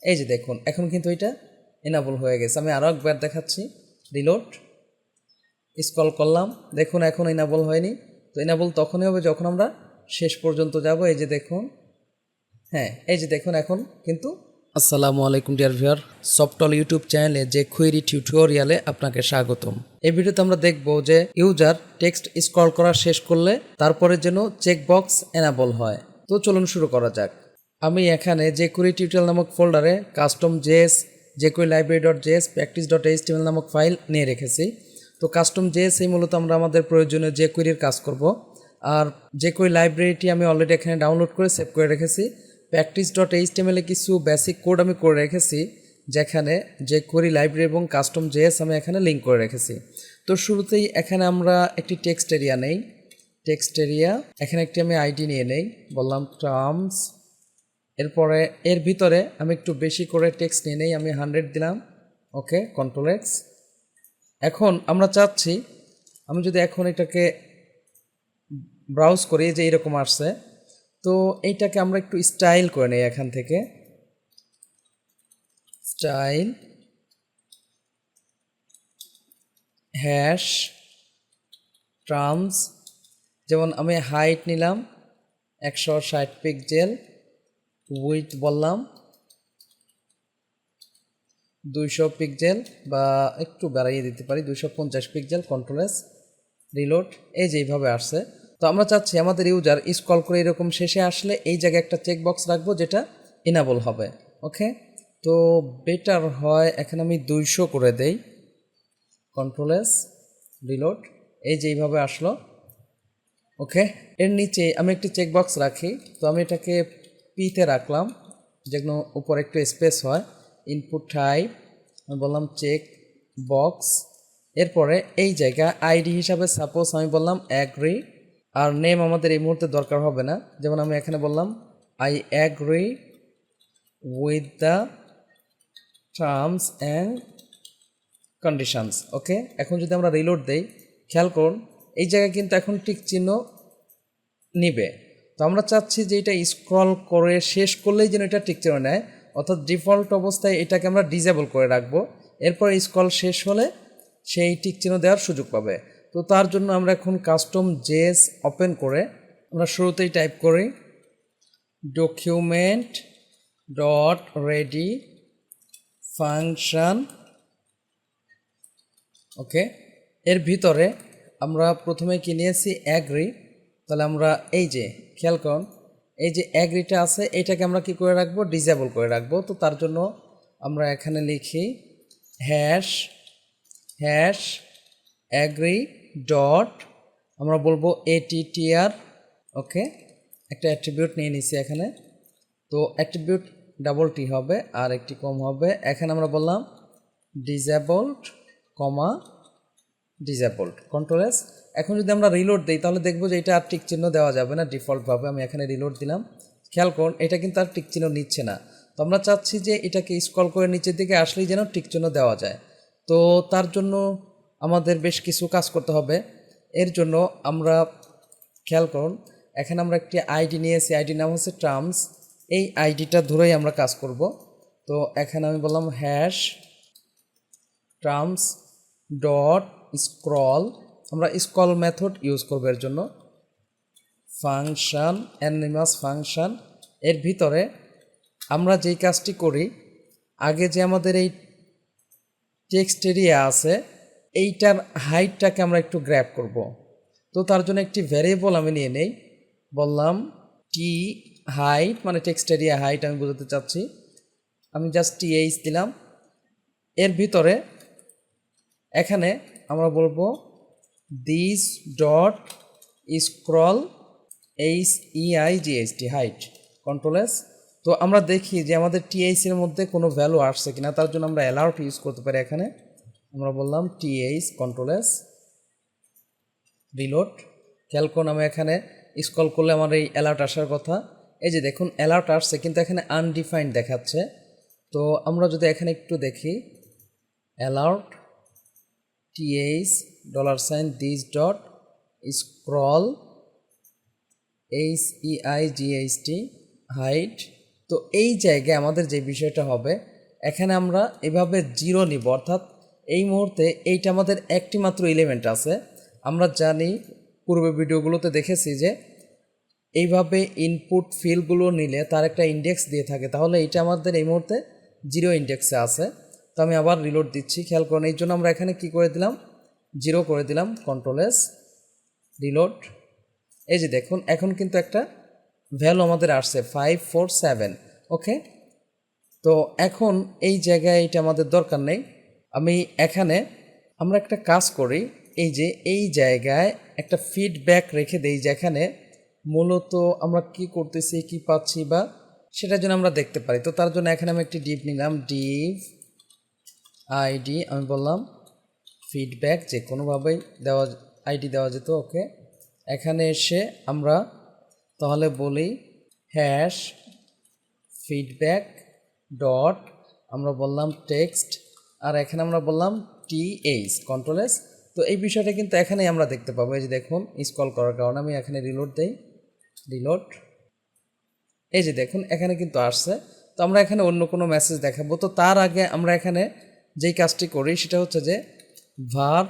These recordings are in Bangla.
এই যে দেখুন এখন কিন্তু এটা এনাবল হয়ে গেছে। আমি আরও একবার দেখাচ্ছি, রিলোড, স্ক্রল করলাম, দেখুন এখন এনাবল হয়নি। তো এনাবল তখনই হবে যখন আমরা শেষ পর্যন্ত যাব। এই যে দেখুন, হ্যাঁ এই যে দেখুন এখন কিন্তু। আসসালামু আলাইকুম ডিয়ার ভিউয়ার, সফটল ইউটিউব চ্যানেলে যে কুয়েরি টিউটোরিয়ালে আপনাকে স্বাগতম। এই ভিডিওতে আমরা দেখব যে ইউজার টেক্সট স্ক্রল করা শেষ করলে তারপরে যেন চেকবক্স এনাবল হয়। তো চলুন শুরু করা যাক। আমি এখানে যে কুয়েরি টিউটোরিয়াল নামক ফোল্ডারে custom JS, jQuery library.js, practice.html নামক ফাইল নিয়ে রেখেছি। তো কাস্টম জেএস এই মূলত আমরা আমাদের প্রয়োজনীয় jQueryর কাজ করব। আর jQuery লাইব্রেরিটি আমি অলরেডি এখানে ডাউনলোড করে সেভ করে রেখেছি। practice.html এ কিছু বেসিক কোড আমি করে রেখেছি, যেখানে jQuery লাইব্রেরি এবং কাস্টম জেএস আমি এখানে লিঙ্ক করে রেখেছি। তো শুরুতেই এখানে আমরা একটি টেক্সট এরিয়া নেই, টেক্সট এরিয়া এখানে একটি আমি আইডি নিয়ে নেই, বললাম টার্মস। এরপরে এর ভিতরে আমি একটু বেশি করে টেক্সট নিয়ে নেই, আমি 100 দিলাম, ওকে, কন্ট্রোল এক্স। এখন আমরা চাচ্ছি, আমি যদি এখন এটাকে ব্রাউজ করি যে এরকম আসছে, তো এইটাকে আমরা একটু স্টাইল করে নেই এখান থেকে, স্টাইল হ্যাশ টার্মস। যেমন আমি হাইট নিলাম 160 পিক্সেল, উইথ বললাম 200 পিক্সেল বা একটু বাড়িয়ে দিতে পারি 250 পিক্সেল, কন্ট্রোল এস, রিলোড। এই যে এইভাবে আসছে। তো আমরা চাচ্ছি আমাদের ইউজার স্ক্রল করে এরকম শেষে আসলে এই জায়গায় একটা চেকবক্স রাখবো যেটা ইনাবল হবে, ওকে। তো বেটার হয় এখানে আমি 200 করে দেই, কন্ট্রোল এস, রিলোড। এই যে এইভাবে আসলো, ওকে। এর নিচে আমি একটি চেকবক্স রাখি, তো আমি এটাকে পিতে রাখলাম, যেগুলো উপর একটু স্পেস হয়। ইনপুট টাইপ আমি বললাম চেক বক্স। এরপরে এই জায়গা আইডি হিসাবে সাপোজ আমি বললাম অ্যাগ্রি, আর নেম আমাদের এই মুহূর্তে দরকার হবে না। যেমন আমি এখানে বললাম I agree with the terms and conditions, okay. এখন যদি আমরা রিলোড দেই, খেয়াল করুন এই জায়গায় কিন্তু এখন টিক চিহ্ন নিবে। তো আমরা চাচ্ছি যে এটা স্ক্রল করে শেষ করলেই যেন এটা টিক চিহ্ন নেয়, অর্থাৎ ডিফল্ট অবস্থায় এটাকে আমরা ডিসেবল করে রাখবো। এরপর স্ক্রল শেষ হলে সেই টিক চিহ্ন দেওয়ার সুযোগ পাবে। তো তার জন্য আমরা এখন কাস্টম জেএস ওপেন করে আমরা শুরুতেই টাইপ করি ডকুমেন্ট ডট রেডি ফাংশন, ওকে। এর ভিতরে আমরা প্রথমে কি নিয়েছি অ্যাগ্রি, তাহলে আমরা এই যে খেয়াল করুন এই যে অ্যাগ্রিটা আছে এটাকে আমরা কি করে রাখবো, ডিসেবল করে রাখবো। তো তার জন্য আমরা এখানে লিখি হ্যাশ হ্যাশ অ্যাগ্রি ডট, আমরা বলবো এটিটিআর, ওকে। একটা অ্যাট্রিবিউট নিয়ে নিছি এখানে, তো অ্যাট্রিবিউট ডাবল টি হবে আর একটি কম হবে। এখানে আমরা বললাম ডিসেবলড কমা ডিসেবলড, কন্ট্রোল এস। এখন যদি আমরা রিলোড দিই তাহলে দেখবো যে এটা আর টিক চিহ্ন দেওয়া যাবে না ডিফল্টভাবে। আমি এখানে রিলোড দিলাম, খেয়াল করুন এটা কিন্তু আর টিক চিহ্ন নিচ্ছে না। তো আমরা চাচ্ছি যে এটাকে স্ক্রল করে নিচের দিকে আসলেই যেন টিক চিহ্ন দেওয়া যায়। তো তার জন্য আমাদের বেশ কিছু কাজ করতে হবে। এর জন্য আমরা খেয়াল করুন এখানে আমরা একটি আইডি নিয়েছি, আইডি নাম হচ্ছে টার্মস। এই আইডিটা ধরেই আমরা কাজ করব। তো এখানে আমি বললাম হ্যাশ টার্মস ডট স্ক্রল, আমরা স্ক্রল মেথড ইউজ করবো এর জন্য, ফাংশন অ্যানিমাস ফাংশন। এর ভিতরে আমরা যেই কাজটি করি, আগে যে আমাদের এই টেক্সট এরিয়া আছে এইটার হাইটটাকে আমরা একটু গ্র্যাব করব। তো তার জন্য একটি ভ্যারিয়েবল আমি নিয়ে নেই, বললাম টি হাইট, মানে টেক্সট এরিয়া হাইট আমি বোঝাতে চাচ্ছি, আমি জাস্ট টিএইচ দিলাম। এর ভিতরে এখানে আমরা বলবো this dot scroll HEIGHT height, control S. তো আমরা দেখি যে আমাদের টিএইচ এর মধ্যে কোনো ভ্যালু আসছে কিনা, তার জন্য আমরা অ্যালার্ট ইউজ করতে পারি। এখানে আমরা বললাম টিএইচ, কন্ট্রোল এস, রিলোড। খেয়াল করুন আমি এখানে স্ক্রল করলে আমার এই অ্যালার্ট আসার কথা, এই যে দেখুন অ্যালার্ট আসছে কিন্তু এখানে আনডিফাইন্ড দেখাচ্ছে। তো আমরা যদি এখানে একটু দেখি alert TH $, this dot scroll HEIGHT height. তো তো এই জায়গায় আমাদের যে বিষয়টা হবে, এখানে আমরা এভাবে জিরো নিব, অর্থাৎ এই মুহূর্তে এইটা আমাদের একটি মাত্র এলিমেন্ট আছে। আমরা জানি পূর্বে ভিডিওগুলোতে দেখেছি যে এইভাবে ইনপুট ফিল্ডগুলো নিলে তার একটা ইন্ডেক্স দিয়ে থাকে, তাহলে এটা আমাদের এই মুহূর্তে জিরো ইন্ডেক্সে আছে। তো আমি আবার রিলোড দিচ্ছি, খেয়াল করুন। এই জন্য আমরা এখানে কি করে দিলাম, জিরো করে দিলাম, কন্ট্রোল এস, রিলোড। এই যে দেখুন এখন কিন্তু একটা ভ্যালু আমাদের আসছে 547। ওকে, তো এখন এই জায়গায় এটা আমাদের দরকার নেই। আমি এখানে আমরা একটা কাজ করি, এই যে এই জায়গায় একটা ফিডব্যাক রেখে দেই, যেখানে মূলত আমরা কি করতেছি, কি পাচ্ছি বা সেটার জন্য আমরা দেখতে পারি। তো তার জন্য এখানে আমি একটি ডিভ নিলাম, ডিভ আইডি, আমি বললাম ফিডব্যাক, যে কোনোভাবেই দেওয়া আইডি দেওয়া যেত। ওকে, এখানে এসে আমরা তাহলে বলি হ্যাশ ফিডব্যাক ডট, আমরা বললাম টেক্সট, আর এখানে আমরা বললাম টিএইচ, কন্ট্রোল এস। তো এই বিষয়টা কিন্তু এখানেই আমরা দেখতে পাবো। এই যে দেখুন স্ক্রল করার কারণে আমি এখানে রিলোড দেই, রিলোড। এই যে দেখুন এখানে কিন্তু আসছে। তো আমরা এখানে অন্য কোনো মেসেজ দেখাবো। তো তার আগে আমরা এখানে যেই কাজটি করি সেটা হচ্ছে যে ভার,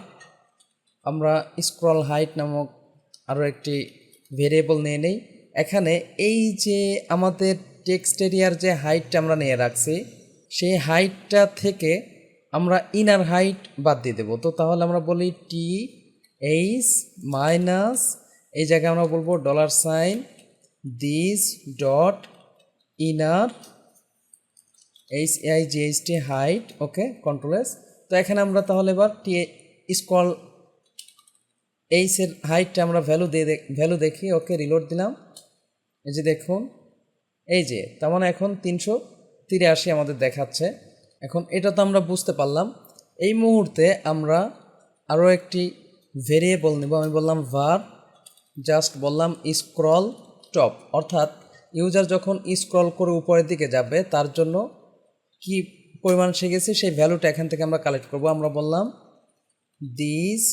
আমরা স্ক্রল হাইট নামক আরও একটি ভেরিয়েবল নিয়ে নেই। এখানে এই যে আমাদের টেক্সট এরিয়ার যে হাইটটা আমরা নিয়ে রাখছি, সেই হাইটটা থেকে আমরা ইনার হাইট বাদ দিয়ে দেবো। তো তাহলে আমরা বলি টি এইচ মাইনাস, এই জায়গায় আমরা বলবো $, this dot inner HIGHT height. Okay, control S. তো এখানে আমরা তাহলে এবার টি স্ক্রল এইচের হাইটটা আমরা ভ্যালু দেখি। ওকে, রিলোড দিলাম। এই যে দেখুন, এই যে তার মানে এখন 383 আমাদের দেখাচ্ছে। এখন এটা তো আমরা বুঝতে পারলাম। এই মুহূর্তে আমরা আরও একটি ভেরিয়েবল নেব। আমি বললাম var, জাস্ট বললাম স্ক্রল টপ, অর্থাৎ ইউজার যখন স্ক্রল করে উপরের দিকে যাবে তার জন্য কি পরিমাণ শিখেছে সেই ভ্যালুটা এখান থেকে আমরা কালেক্ট করব। আমরা বললাম দিস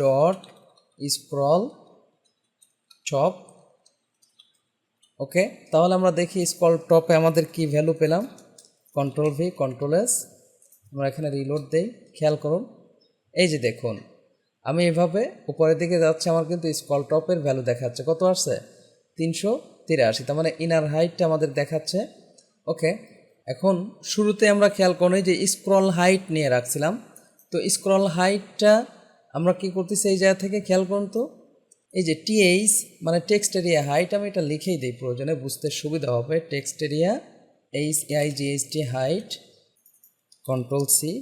ডট স্ক্রল টপ। ওকে, তাহলে আমরা দেখি স্ক্রল টপে আমাদের কি ভ্যালু পেলাম, কন্ট্রোল ভি, কন্ট্রোল এস। আমরা এখানে রিলোড দেই, খেয়াল করুন। এই যে দেখুন আমি এভাবে উপরের দিকে যাচ্ছে, আমার কিন্তু স্ক্রল টপের ভ্যালু দেখাচ্ছে, কত আসছে 383। তার মানে ইনার হাইটটা আমাদের দেখাচ্ছে। ওকে, এখন শুরুতে আমরা খেয়াল করি যে স্ক্রল হাইট নিয়ে রাখছিলাম। তো স্ক্রল হাইটটা আমরা কি করতেছি, এই জায়গা থেকে খেয়াল করুন। তো এই যে টিএইচ মানে টেক্সট এরিয়া হাইট, আমি এটা লিখেই দিই প্রয়োজনে, বুঝতে সুবিধা হবে। Text area HIGHT height, control C,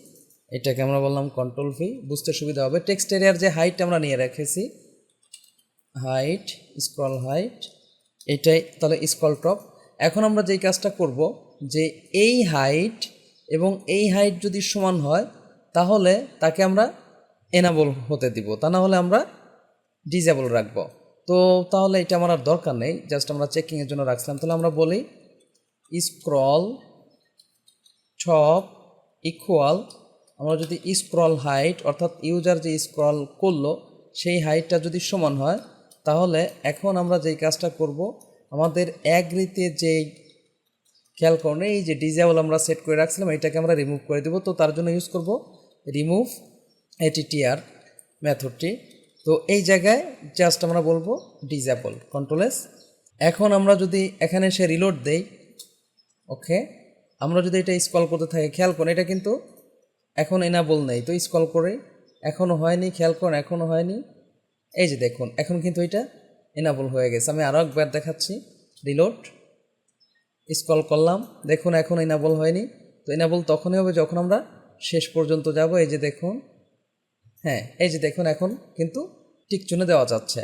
এটাকে আমরা বললাম কন্ট্রোল ভি, বুঝতে সুবিধা হবে। টেক্সট এরিয়ার যে হাইট আমরা নিয়ে রেখেছি, হাইট স্ক্রল হাইট, এটাই তাহলে স্ক্রল টপ। এখন আমরা যেই কাজটা করব, যে এই হাইট এবং এই হাইট যদি সমান হয় তাহলে তাকে আমরা এনাবল হতে দিব, তা না হলে আমরা ডিজেবল রাখবো। তো তাহলে এটা আমার আর দরকার নেই, জাস্ট আমরা চেকিংয়ের জন্য রাখছিলাম। তাহলে আমরা বলি স্ক্রল টপ ইকুয়াল, আমরা যদি স্ক্রল হাইট অর্থাৎ ইউজার যে স্ক্রল করলো সেই হাইটটা যদি সমান হয়, তাহলে এখন আমরা যেই কাজটা করব, আমাদের অ্যাগ্রিতে যেই খেয়াল করুন এই যে ডিজেবল আমরা সেট করে রাখছিলাম, এটাকে আমরা রিমুভ করে দেব। তো তার জন্য ইউজ করব রিমুভ ATTR মেথডটি। তো এই জায়গায় জাস্ট আমরা বলবো ডিজেবল, কন্ট্রোল এস। এখন আমরা যদি এখানে এসে রিলোড দেই, ওকে, আমরা যদি এটা স্ক্রল করতে থাকি, খেয়াল করুন এটা কিন্তু এখন এনাবল নেই। তো স্ক্রল করে এখনও হয়নি, খেয়াল করুন এখনও হয়নি। এই যে দেখুন এখন কিন্তু এটা এনাবল হয়ে গেছে। আমি আরও একবার দেখাচ্ছি, রিলোড, স্ক্রল করলাম, দেখুন এখন এনাবল হয়নি। তো এনাবল তখনই হবে যখন আমরা শেষ পর্যন্ত যাব। এই যে দেখুন, হ্যাঁ এই যে দেখুন এখন কিন্তু টিক চিহ্ন দেওয়া যাচ্ছে।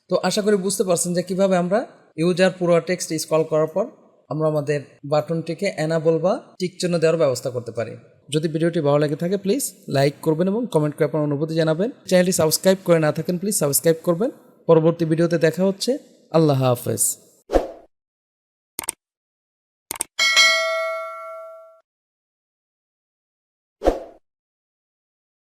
তো আশা করি বুঝতে পারছেন যে কিভাবে আমরা ইউজার পুরো টেক্সট স্ক্রল করার পর আমরা আমাদের বাটনটিকে এনাবল বা টিক চিহ্ন দেওয়ার ব্যবস্থা করতে পারি। যদি ভিডিওটি ভালো লাগে থাকে প্লিজ লাইক করবেন এবং কমেন্ট করে আপনার অনুভূতি জানাবেন। চ্যানেলটি সাবস্ক্রাইব করে না থাকেন প্লিজ সাবস্ক্রাইব করবেন। পরবর্তী ভিডিওতে দেখা হচ্ছে। আল্লাহ হাফেজ।